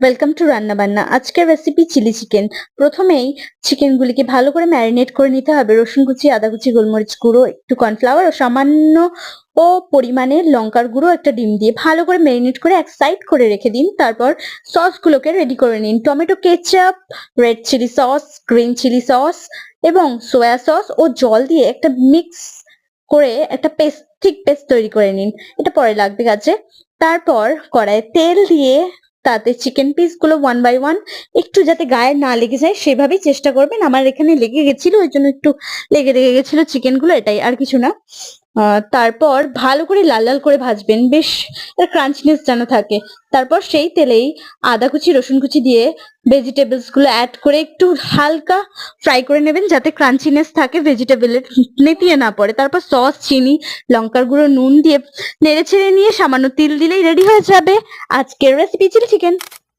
Welcome to রান্না বান্না। আজকের রেসিপি চিলি চিকেন। প্রথমেই চিকেনগুলিকে ভালো করে ম্যারিনেট করে নিতে হবে। রসুন কুচি, আদা কুচি, গোলমরিচ গুঁড়ো, একটু কর্নফ্লাওয়ার ও সামান্য পরিমাণে লঙ্কার গুঁড়ো, একটা ডিম দিয়ে ভালো করে ম্যারিনেট করে এক সাইড করে রেখে দিন। তারপর সসগুলোকে রেডি করে নিন। Tomato ketchup, red chilli sauce, green chilli sauce এবং সোয়া সস ও জল দিয়ে একটা মিক্স করে একটা পেস্ট তৈরি করে নিন। এটা পরে লাগবে কাজে। তারপর কড়াইয়ে তেল দিয়ে তাতে চিকেন পিস গুলো ওয়ান বাই ওয়ান একটু যাতে গায়ে না লেগে যায় সেভাবেই চেষ্টা করবেন। আমার এখানে লেগে গেছিল, ওই জন্য একটু লেগে গেছিল চিকেন গুলো, এটাই, আর কিছু না। তারপর ভালো করে লাল লাল করে ভাজবেন, বেশ ক্রাঞ্চিনেস যেন থাকে। তারপর সেই তেলেই আদা কুচি, রসুন কুচি দিয়ে ভেজিটেবলস গুলো অ্যাড করে একটু হালকা ফ্রাই করে নেবেন যাতে ক্রাঞ্চিনেস থাকে, ভেজিটেবলের নেতিয়ে না পড়ে। তারপর সস, চিনি, লঙ্কার গুঁড়ো, নুন দিয়ে নেড়ে ছেড়ে নিয়ে সামান্য তিল দিলেই রেডি হয়ে যাবে আজকের রেসিপি চিলি চিকেন।